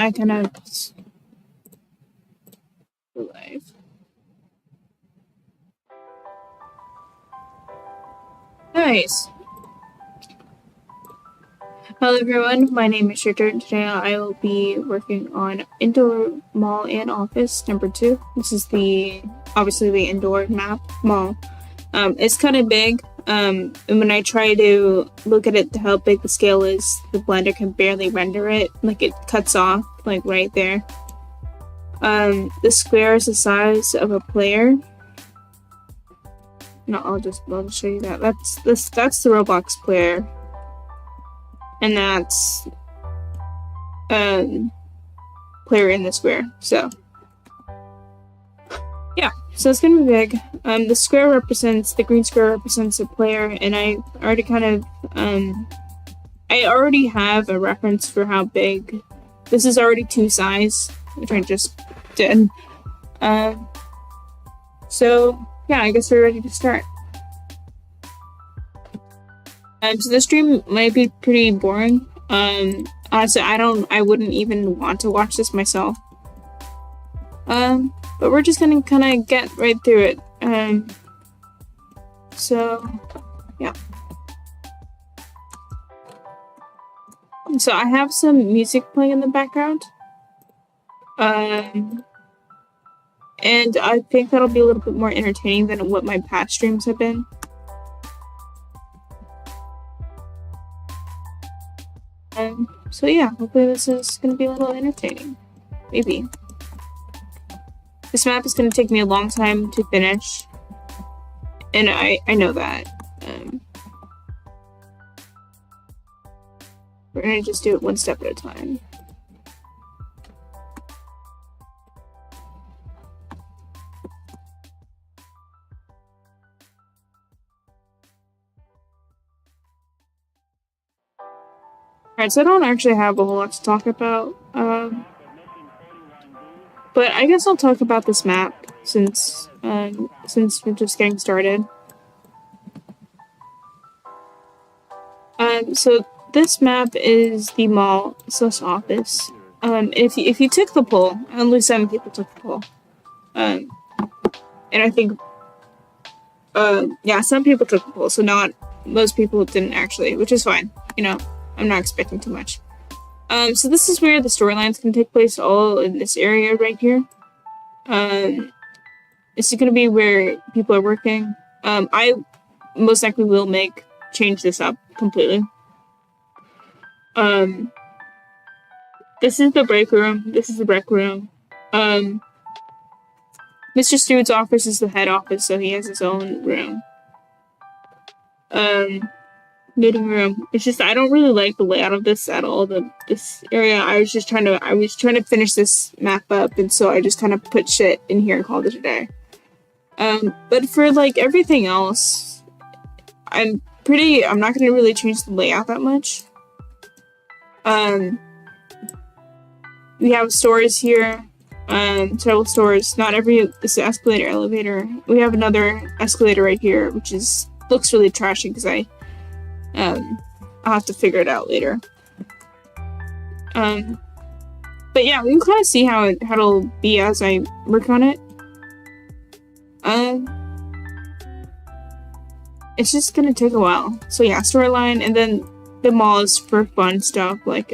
I kind of live. Nice. Hello everyone, my name is Richard. Today I will be working on indoor mall and office number 2. This is obviously the indoor mall. It's kind of big. And when I try to look at it, how big the scale is, the Blender can barely render it. Like it cuts off, like right there. The square is the size of a player. No, I'll just show you that. That's the Roblox player. And that's player in the square. So yeah, so it's gonna be big. The green square represents a player, and I already I already have a reference for how big. This is already 2 size, which I just did. So yeah, I guess we're ready to start. So the stream might be pretty boring. Honestly, I wouldn't even want to watch this myself. But we're just gonna kind of get right through it. So, yeah. So I have some music playing in the background. And I think that'll be a little bit more entertaining than what my past streams have been. So yeah, hopefully this is going to be a little entertaining. Maybe. This map is going to take me a long time to finish. And I know that. We're going to just do it one step at a time. Alright, so I don't actually have a whole lot to talk about, but I guess I'll talk about this map since we're just getting started. So this map is the mall / office. If you took the poll, only 7 people took the poll, and I think, yeah, some people took the poll, so not most people didn't actually, which is fine, you know. I'm not expecting too much. So this is where the storylines can take place, all in this area right here. This is going to be where people are working. I most likely will change this up completely. This is the break room. This is the rec room. Mr. Stewart's office is the head office, so he has his own room. Knitting room. It's just I don't really like the layout of this at all. This area. I was trying to finish this map up, and so I just kind of put shit in here and called it a day. But for like everything else, I'm not gonna really change the layout that much. We have stores here. Several stores. Not every. This is escalator, elevator. We have another escalator right here, which looks really trashy because I'll have to figure it out later. But yeah, we can kind of see how it'll be as I work on it. It's just gonna take a while. So yeah, storyline, and then the mall is for fun stuff like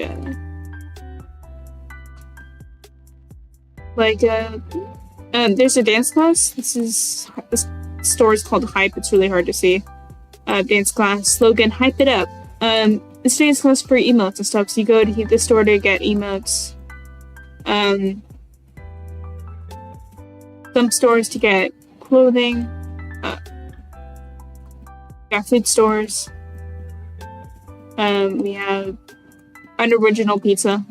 there's a dance class. This store is called Hype. It's really hard to see. Dance class slogan, hype it up. This dance class for emotes and stuff, so you go to the store to get emotes. Some stores to get clothing. Food stores. We have Unoriginal Pizza,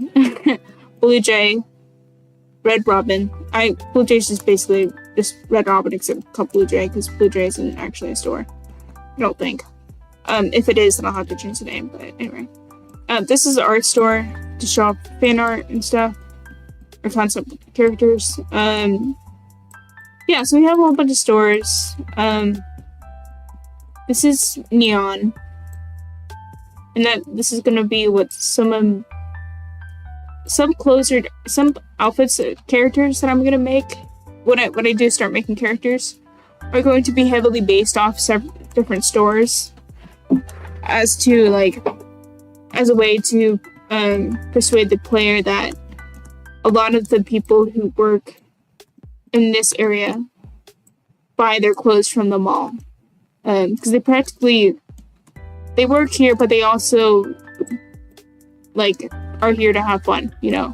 Blue Jay, Red Robin. Blue Jay's just basically just Red Robin except called Blue Jay because Blue Jay isn't actually a store. I don't think. If it is, then I'll have to change the name, but anyway. This is the art store to show off fan art and stuff. Or concept characters. Yeah, so we have a whole bunch of stores. This is Neon. And this is gonna be what some of some outfits, characters that I'm gonna make when I do start making characters are going to be heavily based off different stores, as to like as a way to persuade the player that a lot of the people who work in this area buy their clothes from the mall, because they work here, but they also like are here to have fun, you know,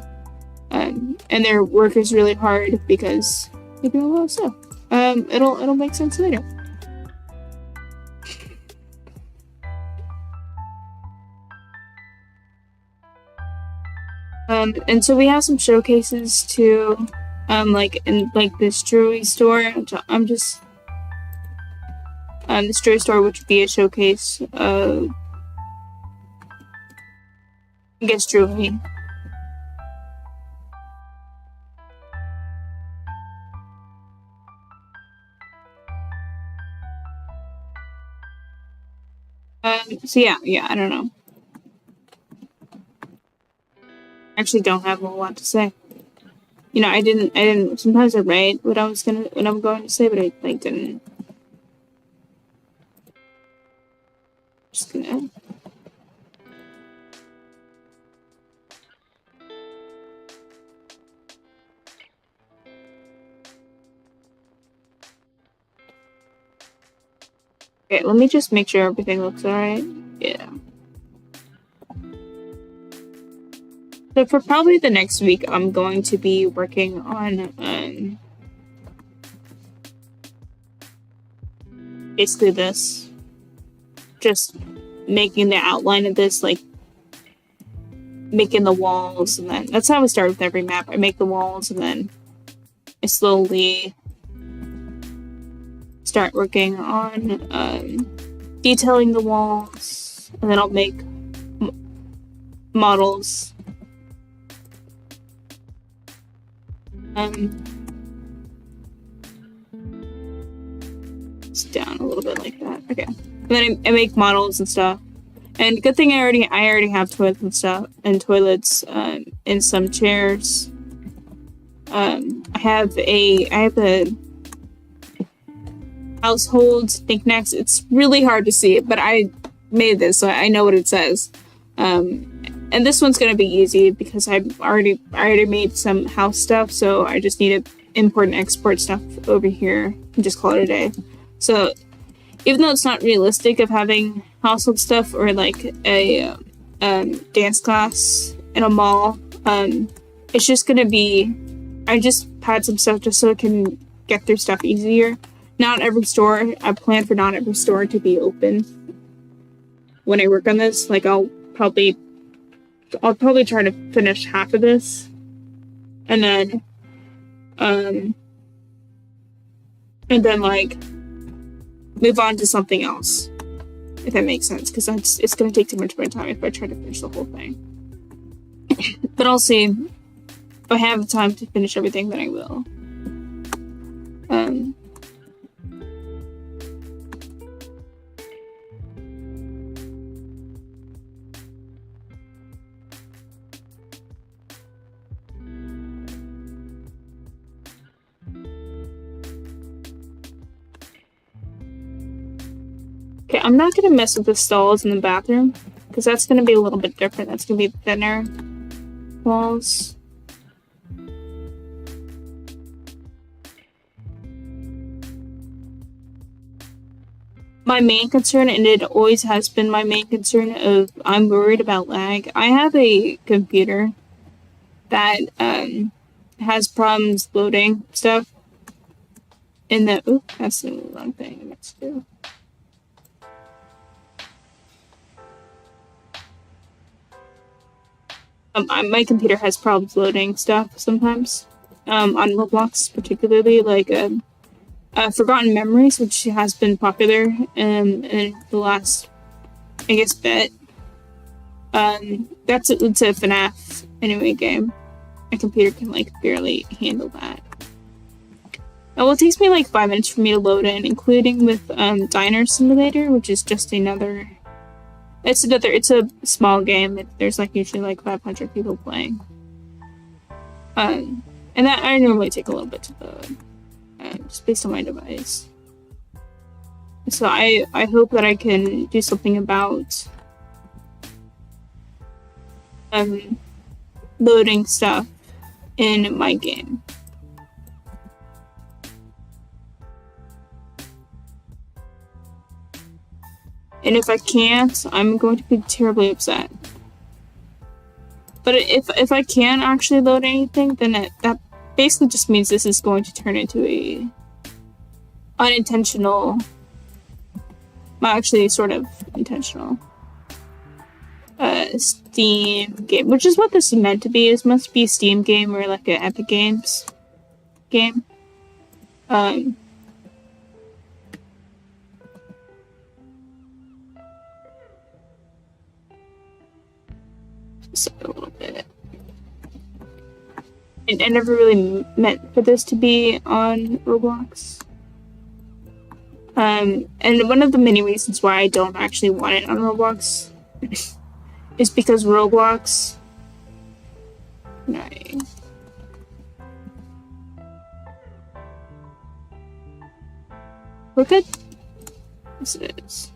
and their work is really hard because they do a lot of stuff. It'll make sense later. And so we have some showcases too, like in like this jewelry store. This jewelry store, which would be a showcase of, I guess, jewelry. So yeah, I don't know. I actually don't have a lot to say. You know, I didn't. Sometimes I write what I'm going to say, but I like didn't. Just gonna. Okay, let me just make sure everything looks alright. Yeah. So for probably the next week, I'm going to be working on basically this. Just making the outline of this, like making the walls, and then that's how I start with every map. I make the walls, and then I slowly start working on detailing the walls, and then I'll make models. It's down a little bit like that. Okay, and then I make models and stuff. And good thing I already have toilets and stuff, and toilets in some chairs. I have a household knickknacks. It's really hard to see it, but I made this, so I know what it says. And this one's gonna be easy because I already made some house stuff, so I just need to import and export stuff over here and just call it a day. So even though it's not realistic of having household stuff or like a dance class in a mall, it's just gonna be, I just had some stuff just so I can get through stuff easier. Not every store, I plan for not every store to be open when I work on this. Like I'll probably try to finish half of this, and then like move on to something else, if that makes sense, because it's going to take too much of my time if I try to finish the whole thing. But I'll see. If I have the time to finish everything, then I will. Okay, I'm not going to mess with the stalls in the bathroom, because that's going to be a little bit different. That's going to be thinner walls. My main concern, and it always has been my main concern, of I'm worried about lag. I have a computer that has problems loading stuff in the... Oop, that's the wrong thing. Let's do. My computer has problems loading stuff sometimes, on Roblox particularly, like Forgotten Memories, which has been popular in the last, I guess, bit. It's a FNAF anime game. My computer can like barely handle that. Well, it takes me like 5 minutes for me to load in, including with Diner Simulator, which is just another. It's a small game. There's like usually like 500 people playing. And that I normally take a little bit to load, just based on my device. So I hope that I can do something about loading stuff in my game. And if I can't, I'm going to be terribly upset. But if I can actually load anything, then that basically just means this is going to turn into a unintentional, well, actually sort of intentional, Steam game, which is what this is meant to be. It must be a Steam game or like an Epic Games game. Just a little bit. I never really meant for this to be on Roblox. And one of the many reasons why I don't actually want it on Roblox is because Roblox. Right. We're good? Yes, it is.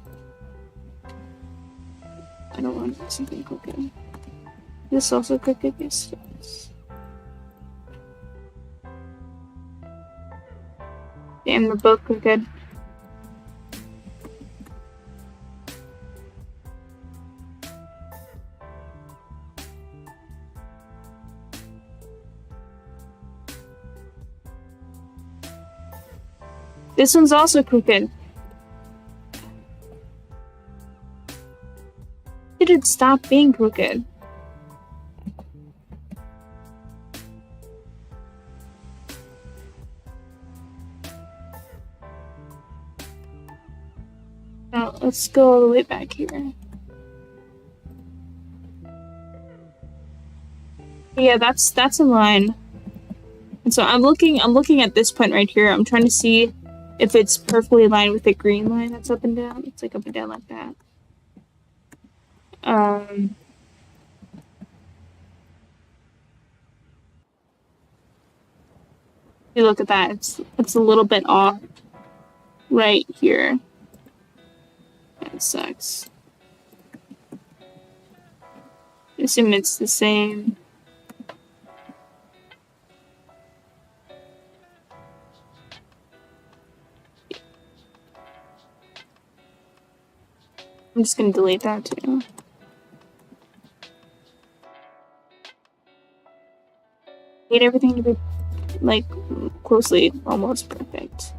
I don't want something crooked. This also crooked? Yes, it is. Damn, they're both crooked. This one's also crooked. Did it stop being crooked? Now let's go all the way back here. Yeah, that's a line. And so I'm looking at this point right here. I'm trying to see if it's perfectly aligned with the green line that's up and down. It's like up and down like that. You look at that. It's a little bit off right here. That sucks. I assume it's the same. I'm just gonna delete that too. Need everything to be like closely almost perfect.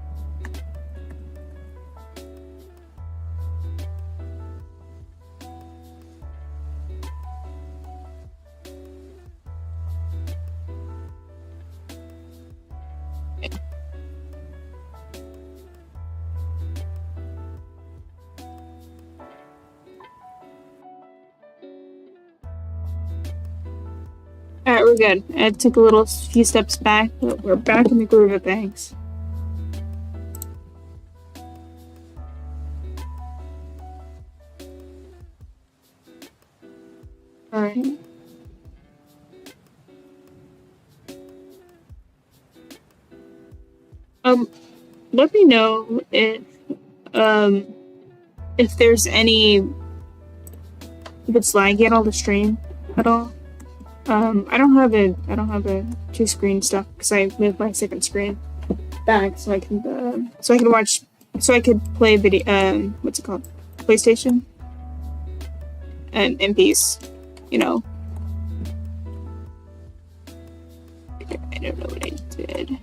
Alright, we're good. I took a few steps back, but we're back in the groove of things. Alright. Let me know if there's any, if it's laggy at all the stream at all. I don't have a two-screen stuff because I moved my second screen back so I can watch, so I could play video, what's it called? PlayStation? And in peace, you know. I don't know what I did.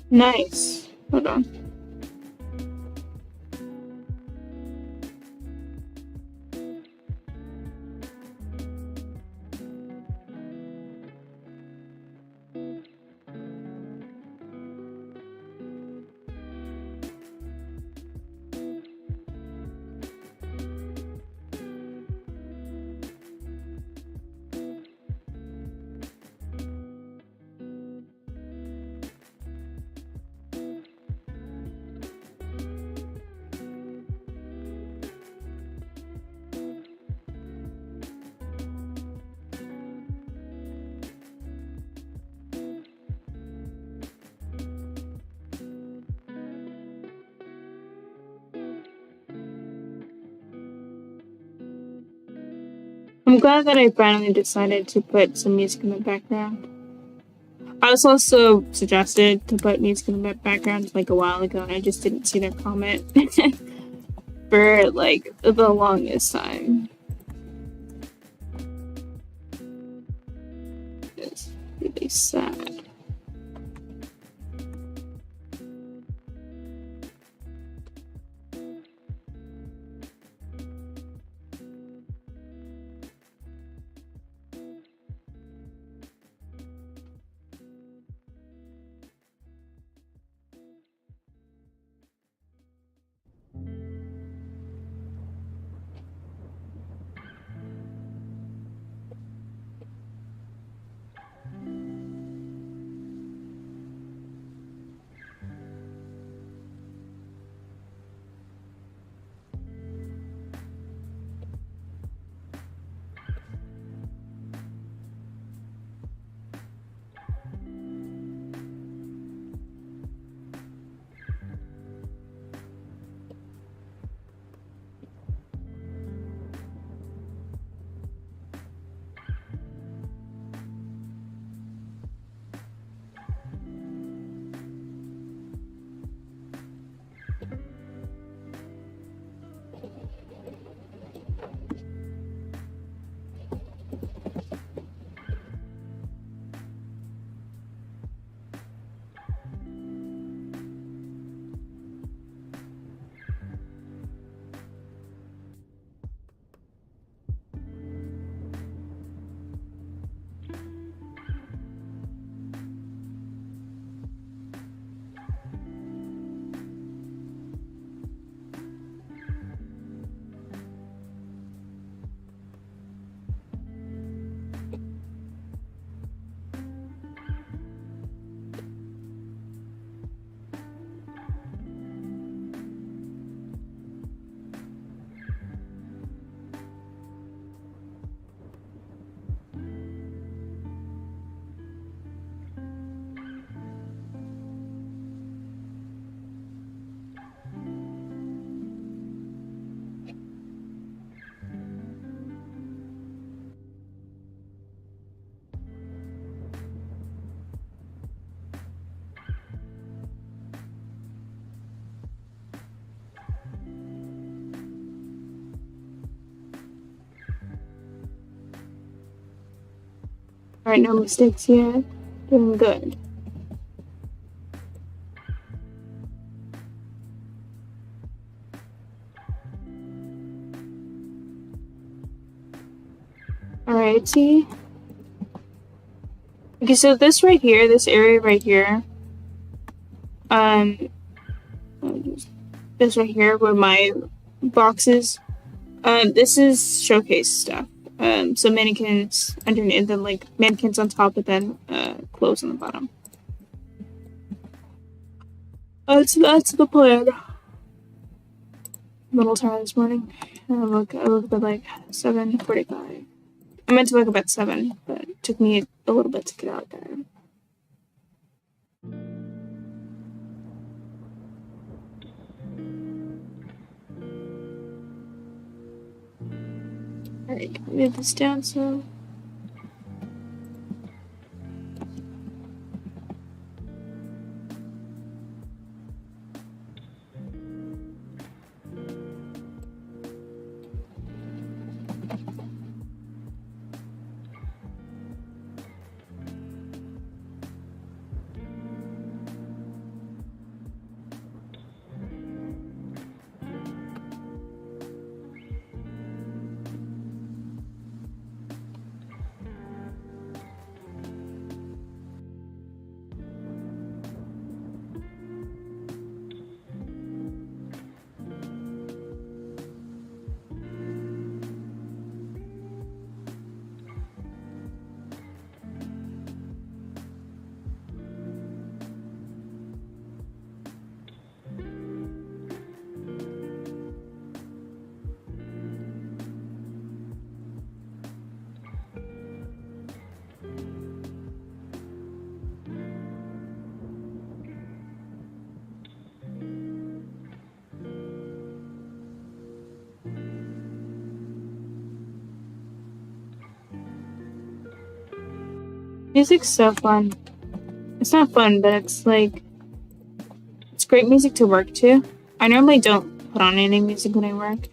Nice. Hold on. I'm glad that I finally decided to put some music in the background. I was also suggested to put music in the background like a while ago, and I just didn't see their comment for like the longest time. It's really sad. Alright, no mistakes yet. Doing good. Alrighty. Okay, so this right here, this area right here, this right here where my boxes, this is showcase stuff. So mannequins underneath, then like mannequins on top, but then clothes on the bottom. So that's the plan. I'm a little tired this morning. I woke up at like 7:45. I meant to wake up at 7, but it took me a little bit to get out there. Alright, move this down so. Music's so fun. It's not fun, but it's like it's great music to work to. I normally don't put on any music when I work.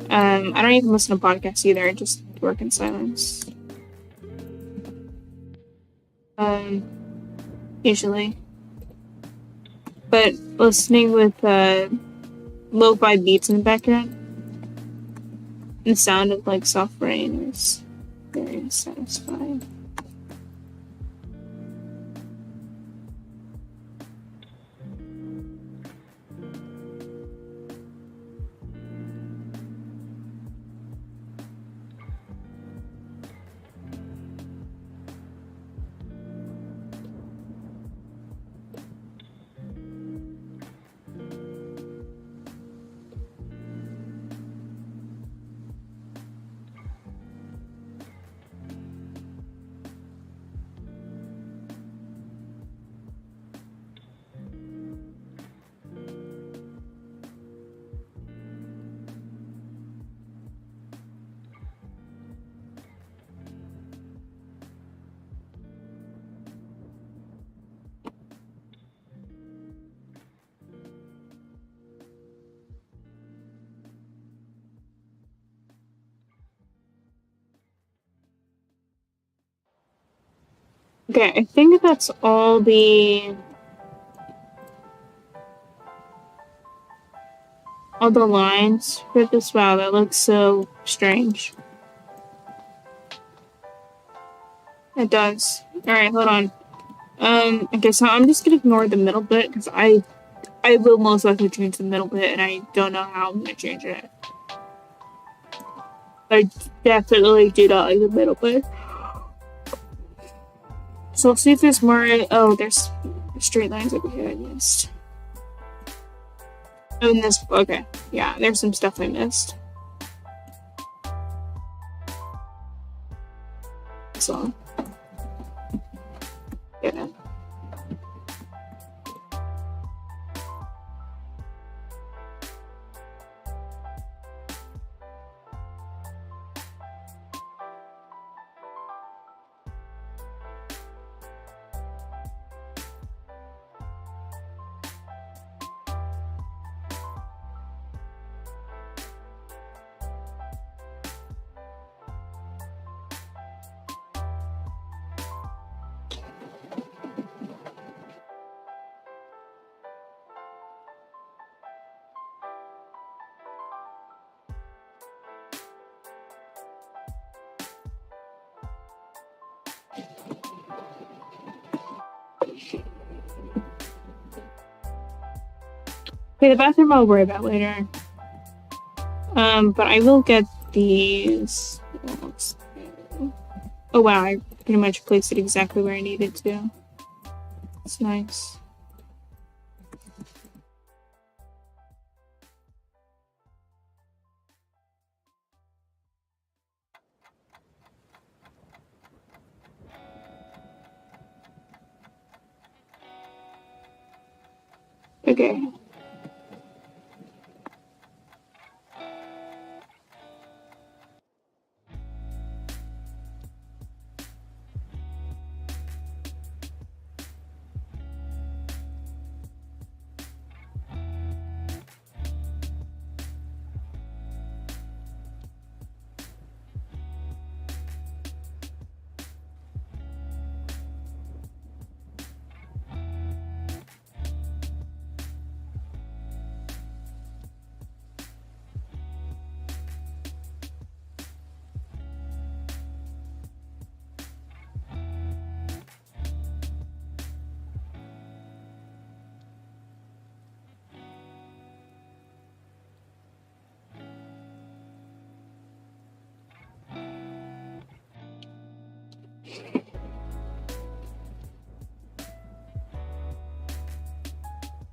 I don't even listen to podcasts either. I just work in silence. Usually. But listening with lo-fi beats in the background and the sound of like soft rain is very satisfying. Okay, I think that's all the lines for this. Wow, that looks so strange. It does. Alright, hold on. Okay, so I'm just gonna ignore the middle bit because I will most likely change the middle bit and I don't know how I'm gonna change it. I definitely do not like the middle bit. So we'll see if there's more. Oh, there's straight lines over here I missed. Oh, in this. Okay. Yeah, there's some stuff I missed. So. Yeah. Okay, the bathroom I'll worry about later. But I will get these. Oh wow, I pretty much placed it exactly where I needed to. It's nice. Okay.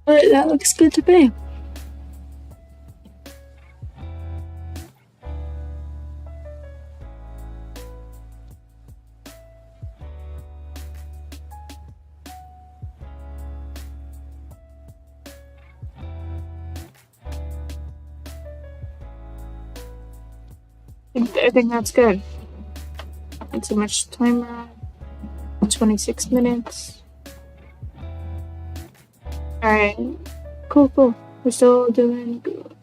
Alright, that looks good to me. I think that's good. Not too much timer. 26 minutes. Alright. Cool, cool. We're still doing good.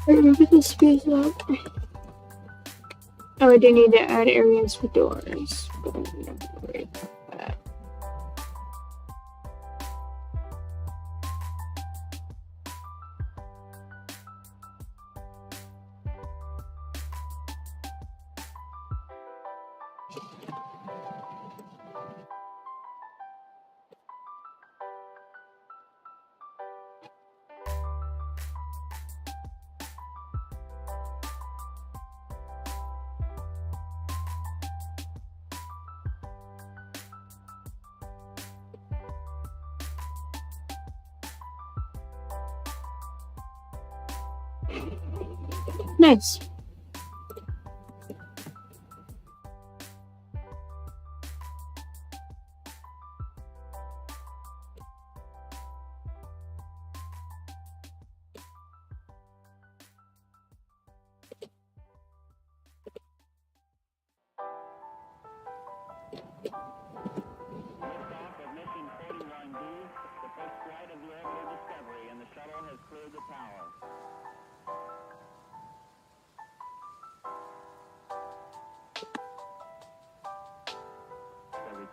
Remember the space up. Oh, I do need to add areas for doors. Nice.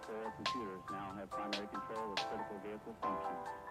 Core computers now have primary control of critical vehicle functions.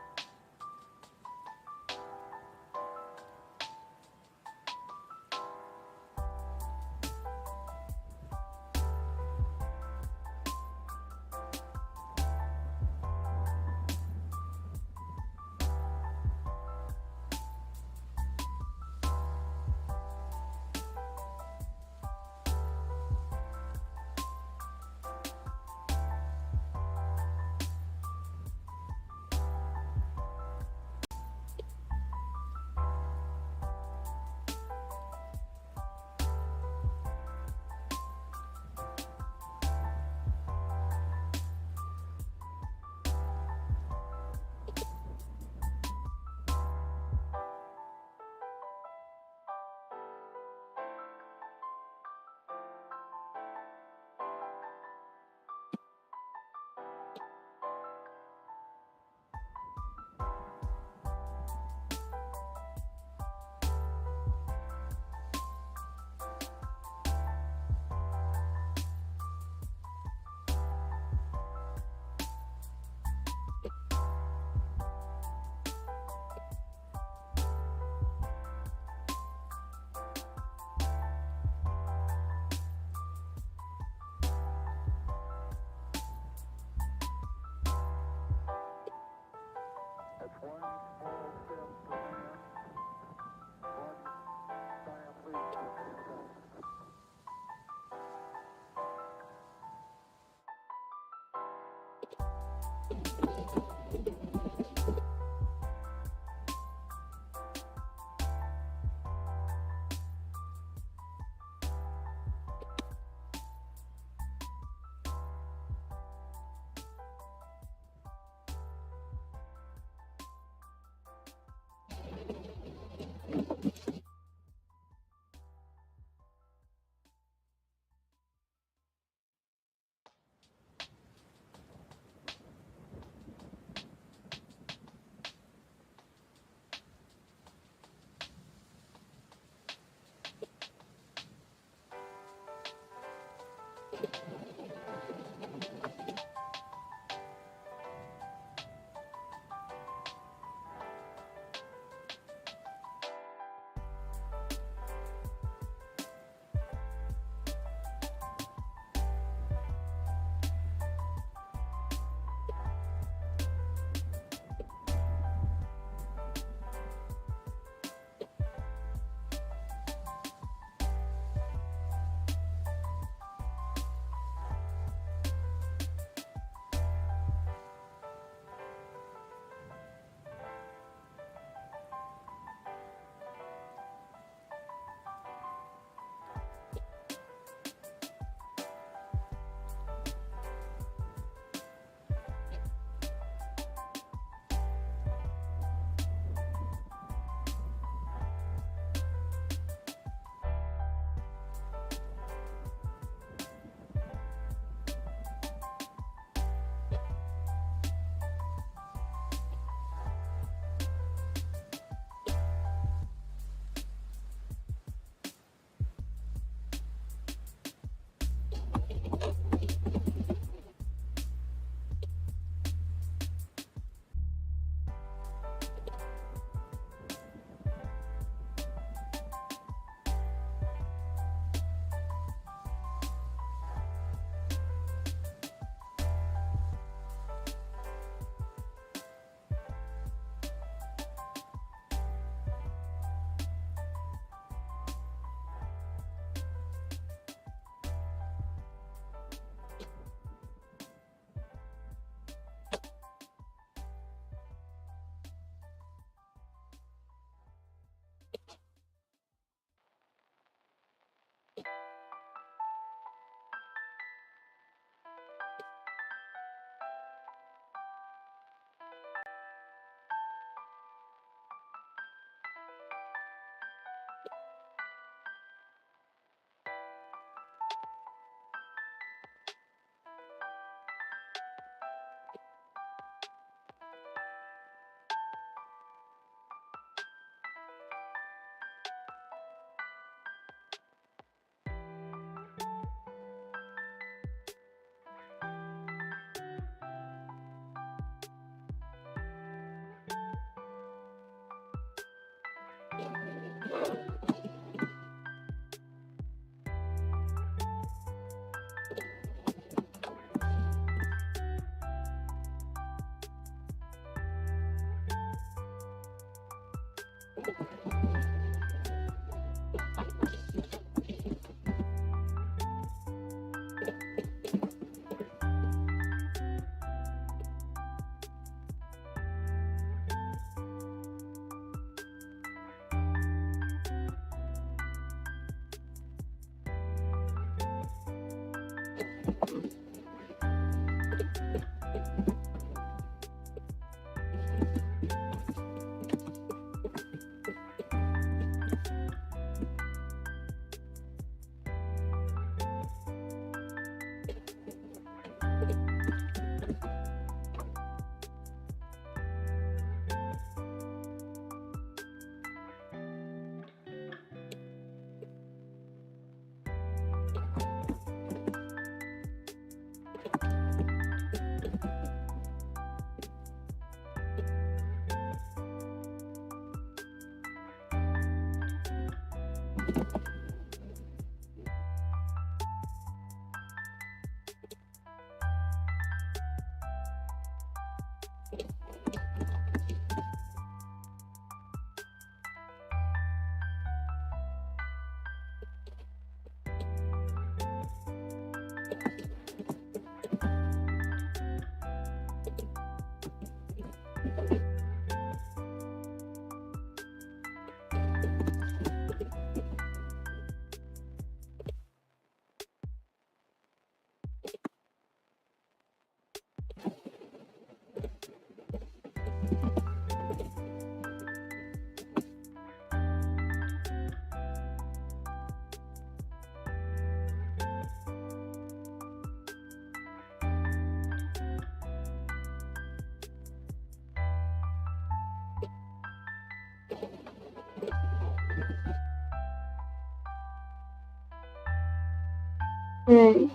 Right.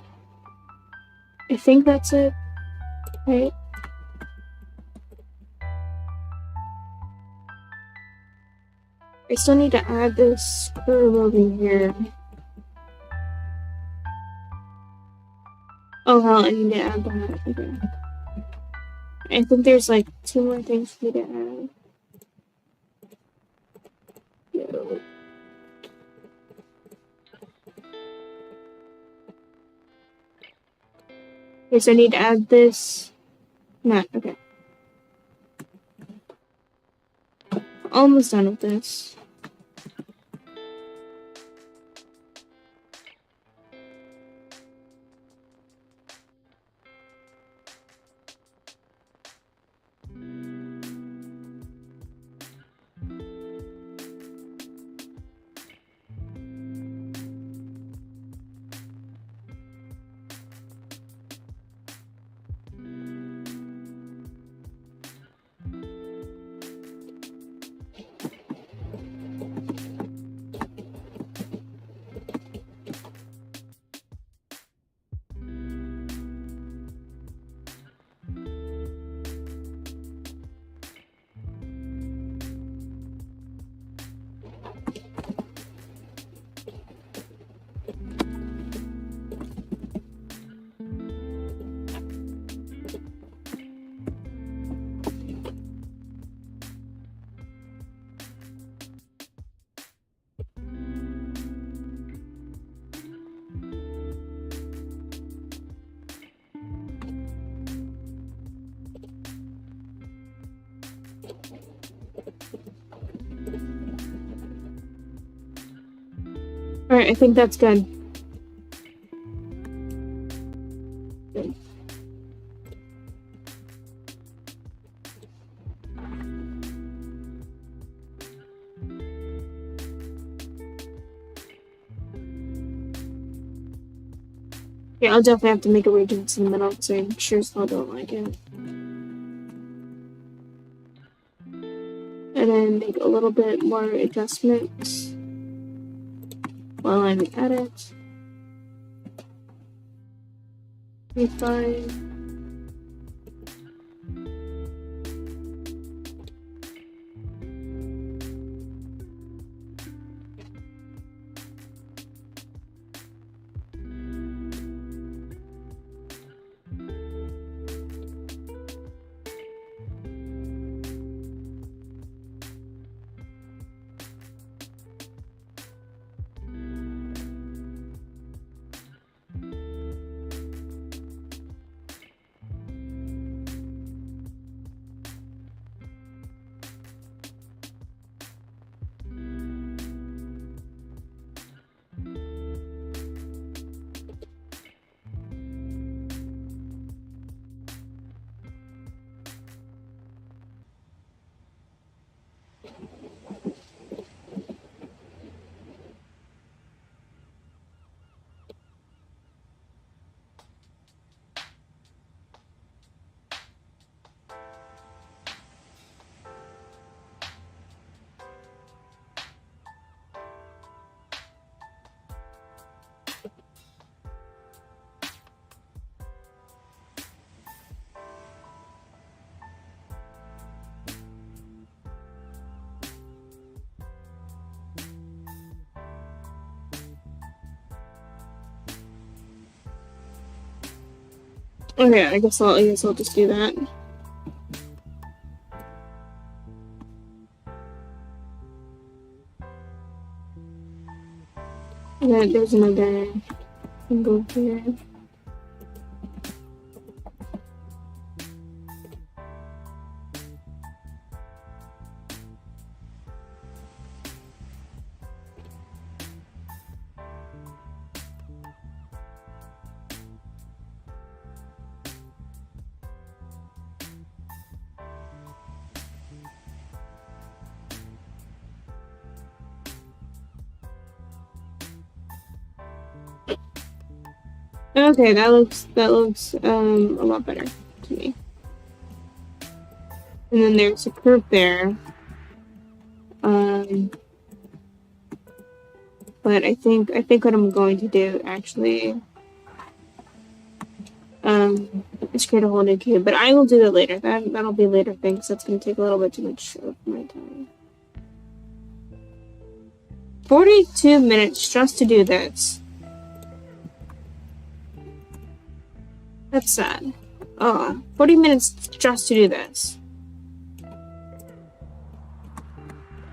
I think that's it. Right. I still need to add this curve over here. Oh hell, I need to add that. Okay. I think there's like 2 more things for me to add. Yo. Okay, so I need to add this. Not okay. Almost done with this. Alright, I think that's good. Good. Yeah, I'll definitely have to make arrangements in the middle because I sure as hell don't like it. And then make a little bit more adjustments while I'm at it. Be fine. Okay, I guess I'll just do that. And then there's another single here. Okay, that looks a lot better to me. And then there's a curve there. But I think what I'm going to do actually is create a whole new cube. But I will do that later. That'll be a later thing, because that's gonna take a little bit too much of my time. 42 minutes just to do this. That's sad. 40 minutes just to do this.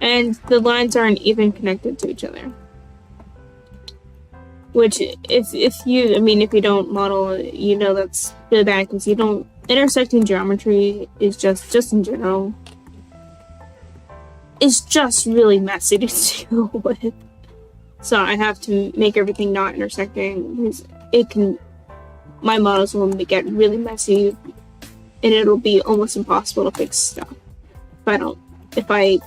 And the lines aren't even connected to each other. Which, if you don't model, you know that's really bad, because you don't... Intersecting geometry is just in general, it's just really messy to deal with. So I have to make everything not intersecting, because my models will get really messy, and it'll be almost impossible to fix stuff if I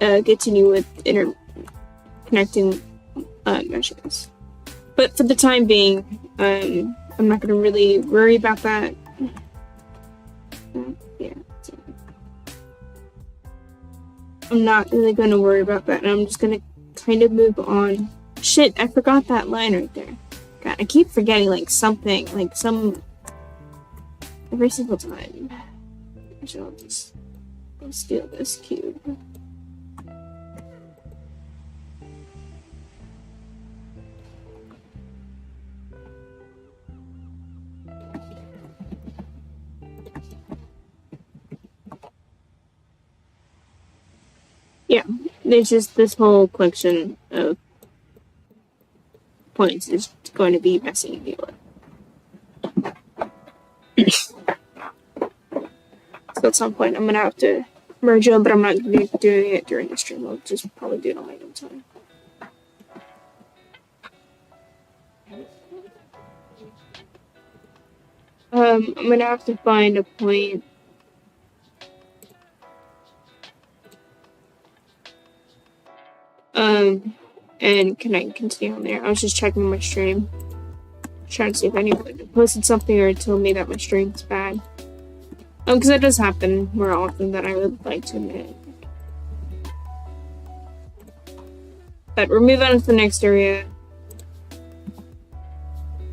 continue with interconnecting meshes. But for the time being, I'm not going to really worry about that. Yeah. So I'm not really going to worry about that, and I'm just going to kind of move on. Shit, I forgot that line right there. God, I keep forgetting, every single time. Actually, I'll just go steal this cube. Yeah, there's just this whole collection of points is going to be messy to deal with. So at some point I'm going to have to merge them, but I'm not going to be doing it during the stream. I'll just probably do it on my own time. I'm going to have to find a point and can I continue on there? I was just checking my stream, trying to see if anyone posted something or told me that my stream's bad. Because that does happen more often than I would like to admit. But we're moving on to the next area.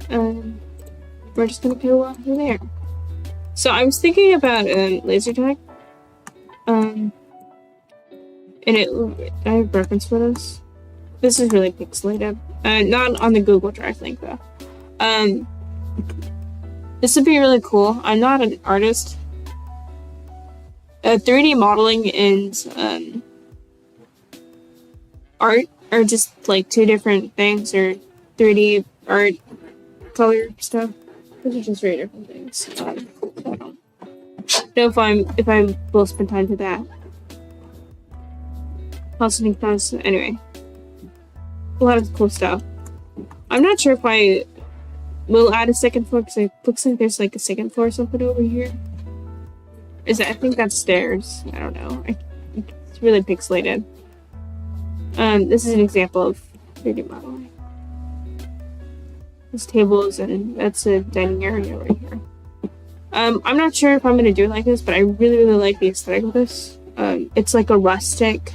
We're just gonna go on through there. So I was thinking about laser tag. And I have reference for this. This is really pixelated. Not on the Google Drive link though. This would be really cool. I'm not an artist. 3D modeling and art are just like two different things, or 3D art, color stuff. Those are just very different things. I don't know if I will spend time to that. Also think that's anyway. A lot of cool stuff. I'm not sure if I will add a second floor, because it looks like there's like a second floor or something over here. I think that's stairs. I don't know. It's really pixelated. This is an example of 3D modeling. There's tables, and that's a dining area right here. I'm not sure if I'm gonna do it like this, but I really, really like the aesthetic of this. It's like a rustic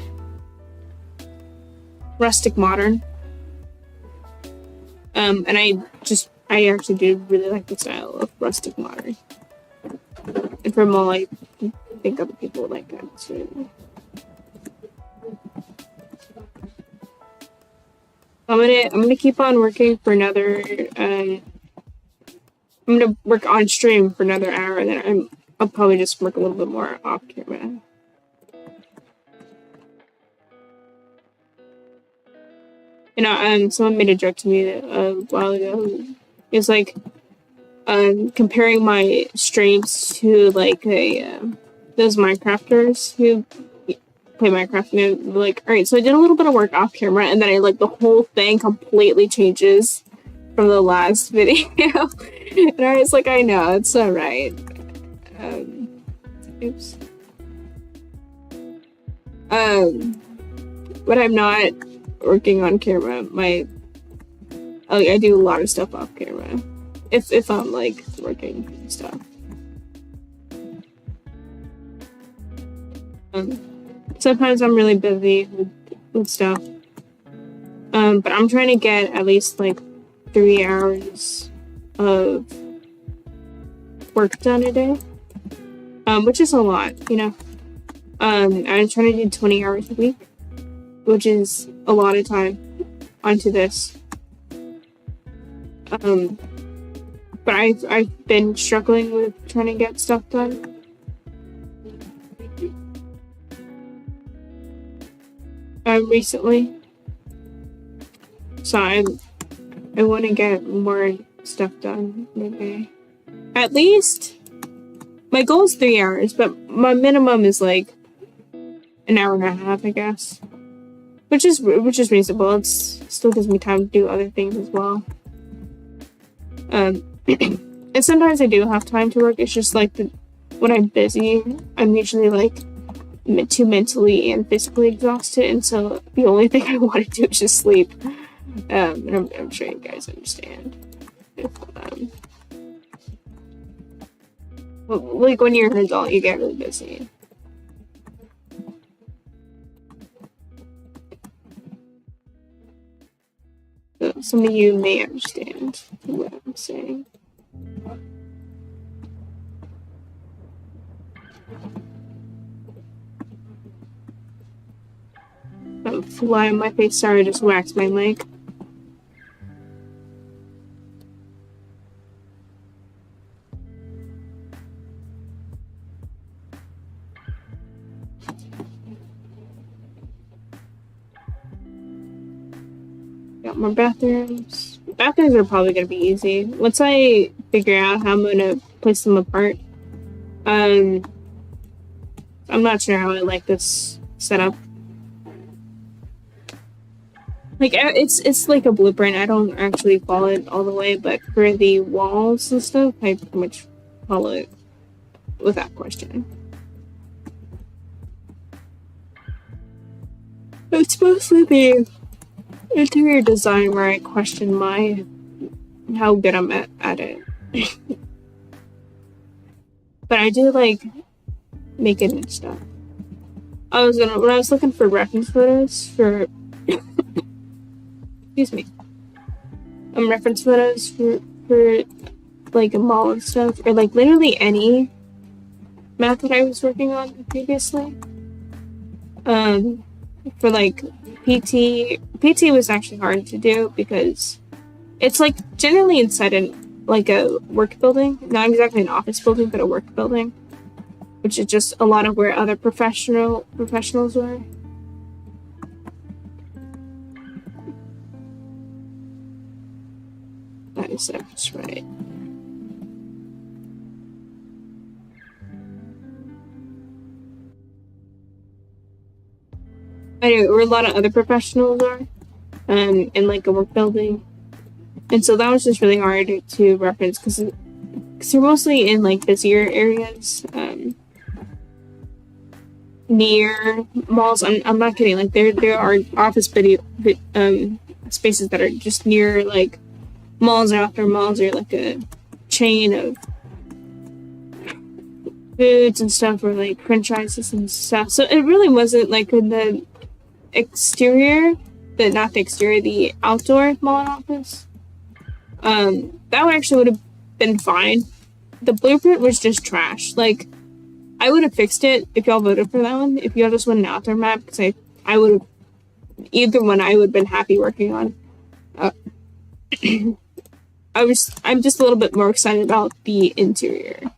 modern. And I actually do really like the style of rustic modern. And from all I think other people would like that. It's really... I'm gonna keep on working for another I'm gonna work on stream for another hour, and then I'll probably just work a little bit more off camera. You know, someone made a joke to me a while ago. It's like, comparing my streams to like those Minecrafters who play Minecraft, and they're like, all right, so I did a little bit of work off camera, and then I like the whole thing completely changes from the last video. And I was like, I know, it's alright. Oops. But I'm not working on camera. I do a lot of stuff off camera. If I'm like working and stuff. Sometimes I'm really busy with stuff. But I'm trying to get at least like 3 hours of work done a day. Which is a lot, you know. I'm trying to do 20 hours a week, which is a lot of time onto this. But I've been struggling with trying to get stuff done. Recently. So I want to get more stuff done in a day. At least, my goal is 3 hours, but my minimum is like an hour and a half, I guess. Which is reasonable. It still gives me time to do other things as well. And sometimes I do have time to work. It's just like when I'm busy, I'm usually like too mentally and physically exhausted, and so the only thing I want to do is just sleep. And I'm sure you guys understand. Like when you're an adult, you get really busy. So some of you may understand what I'm saying. Oh, fly on my face. Sorry, I just waxed my mic. Got more bathrooms. Bathrooms are probably gonna be easy once I figure out how I'm gonna place them apart. I'm not sure how I like this setup. Like, it's like a blueprint. I don't actually follow it all the way, but for the walls and stuff, I pretty much follow it without question. It's mostly the interior design where I question how good I'm at it. But I do like making and stuff. When I was looking for reference photos for excuse me. Reference photos for like a mall and stuff, or like literally any map that I was working on previously. For like PT was actually hard to do because it's like generally inside like a work building, not exactly an office building, but a work building, which is just a lot of where other professionals were. That's right. Anyway, where a lot of other professionals are, in like a work building, and so that was just really hard to reference because they're mostly in like busier areas, near malls. I'm not kidding. Like there are office spaces that are just near like malls or after malls or like a chain of foods and stuff or like franchises and stuff. So it really wasn't like in the exterior, the outdoor mall office. That actually would have been fine. The blueprint was just trash. Like, I would have fixed it if y'all voted for that one. If y'all just went an outdoor map, because I would have, either one I would have been happy working on. I'm just a little bit more excited about the interior.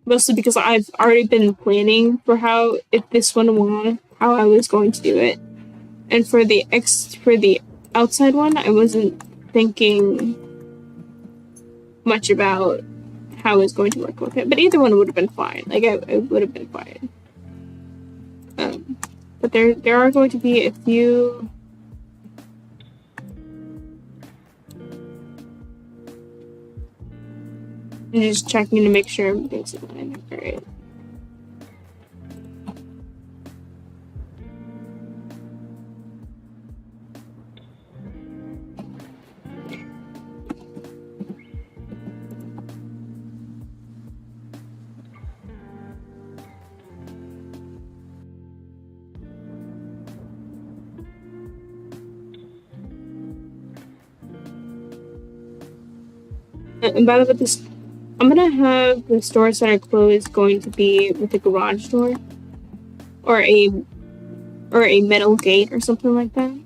Mostly because I've already been planning for how if this one won, how I was going to do it. And for the outside one, I wasn't thinking much about how I was going to work with it. But either one would have been fine. Like it would have been fine. But there are going to be a few. I'm just checking to make sure everything's in line. Alright. And by the way, I'm gonna have the stores that are closed going to be with a garage door, or a metal gate or something like that.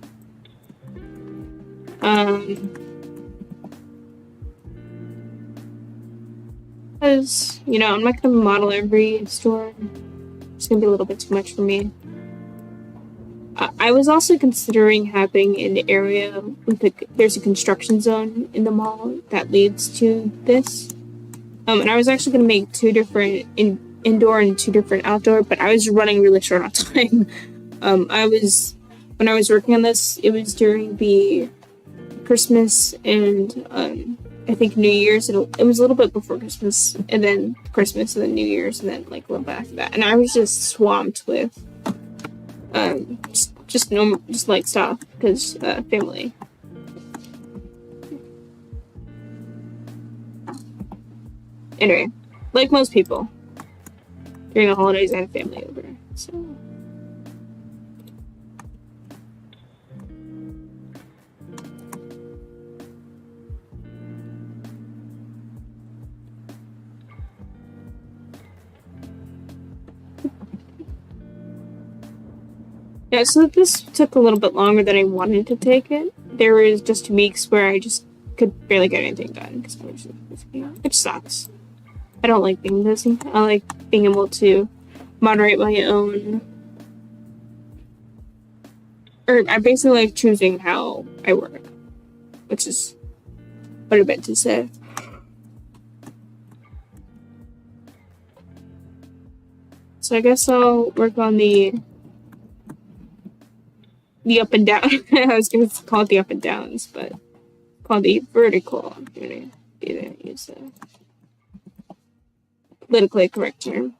Because I'm not gonna model every store. It's gonna be a little bit too much for me. I was also considering having an area with there's a construction zone in the mall that leads to this. And I was actually going to make 2 different indoor and 2 different outdoor, but I was running really short on time. When I was working on this, it was during the Christmas and I think New Year's. It was a little bit before Christmas, and then Christmas, and then New Year's, and then like a little bit after that. And I was just swamped with just like stuff because family. Anyway, like most people, during the holidays, I had family over, so. Yeah, so this took a little bit longer than I wanted to take it. There was just weeks where I just could barely get anything done because I was just busy, which sucks. I don't like being busy. I like being able to moderate my own. Or I basically like choosing how I work, which is what I meant to say. So I guess I'll work on the up and down. I was going to call it the up and downs, but call the vertical. I'm going to use a politically correct term.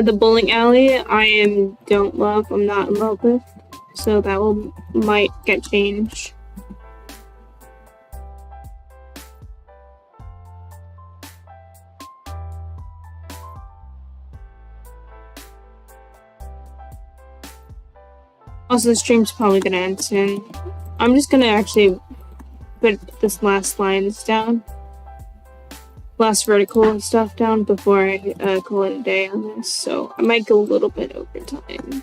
The bowling alley, I'm not in love with, so that might get changed. Also, the stream's probably gonna end soon. I'm just gonna actually put this last lines down. Last vertical stuff down before I call it a day on this, so I might go a little bit over time.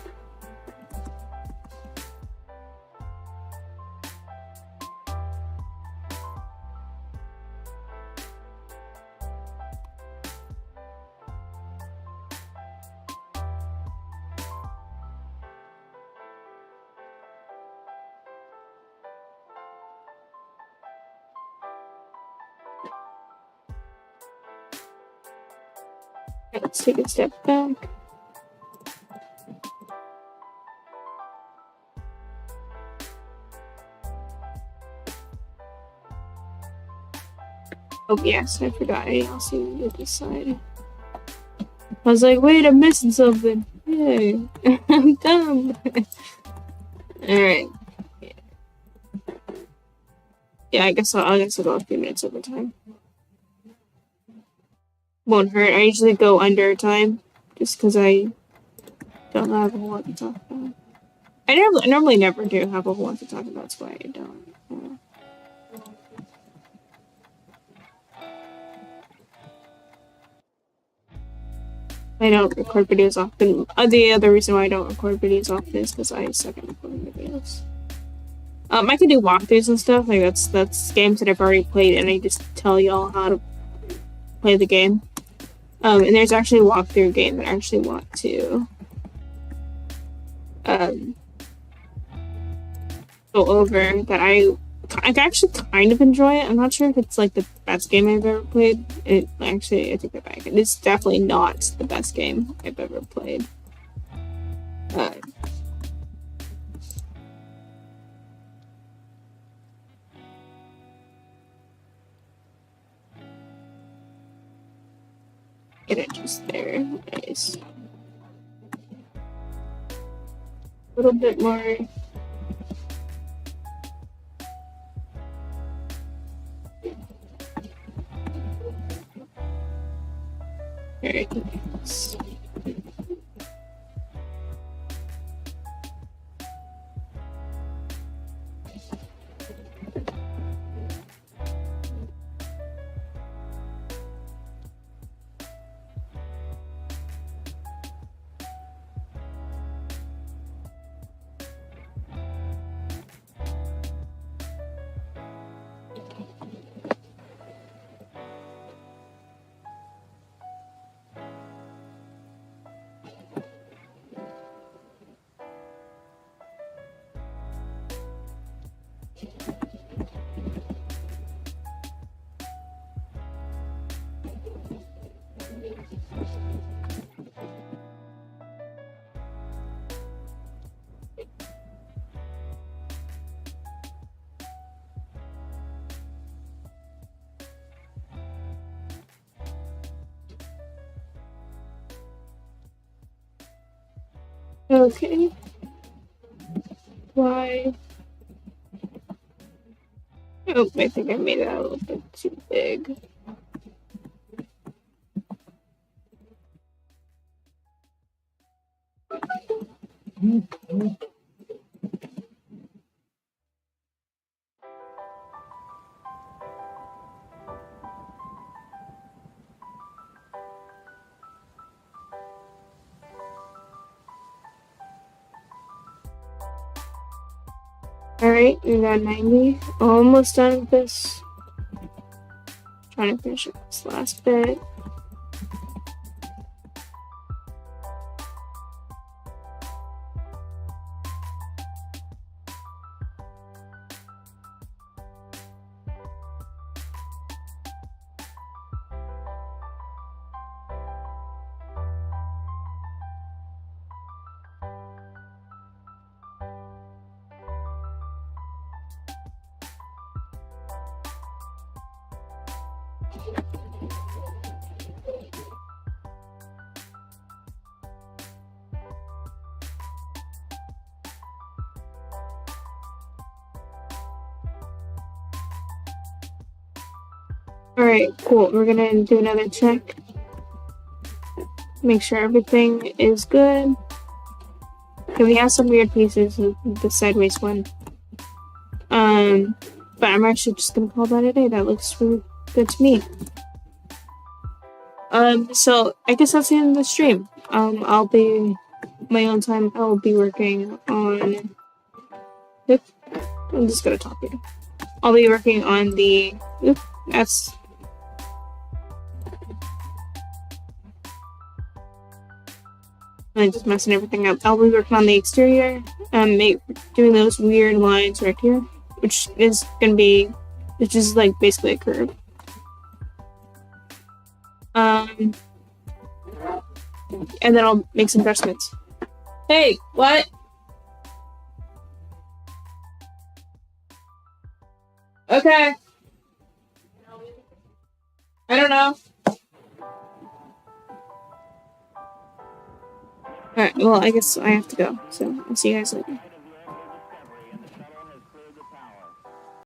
Let's take a step back. Oh yes, I forgot. I also did this side. I was like, wait, I'm missing something. Yay. I'm dumb. Alright. Yeah, I guess I'll go a few minutes over time. Won't hurt. I usually go under time just because I don't have a whole lot to talk about. I normally never do have a whole lot to talk about. That's why I don't. I don't record videos often. The other reason why I don't record videos often is because I suck at recording videos. I can do walkthroughs and stuff. Like that's games that I've already played, and I just tell y'all how to play the game. And there's actually a walkthrough game that I actually want to go over that I actually kind of enjoy it. I'm not sure if it's like the best game I've ever played. I take that back. It's definitely not the best game I've ever played. Get it just there. Nice. A little bit more. Alright. Okay. Why? Oh, I think I made it a little bit too big. Alright, we got 90. Almost done with this. Trying to finish up this last bit. Alright, cool. We're gonna do another check. Make sure everything is good. Okay, we have some weird pieces of the sideways one. But I'm actually just gonna call that a day. That looks really good to me. So I guess that's the end of the stream. I'll be my own time. I'll be working on. Yep, I'm just gonna talk here. I'll be working on the. Oop, that's. I'm just messing everything up. I'll be working on the exterior, doing those weird lines right here, which is like basically a curve. And then I'll make some adjustments. Hey, what? Okay. I don't know. Alright, well, I guess I have to go, so I'll see you guys later.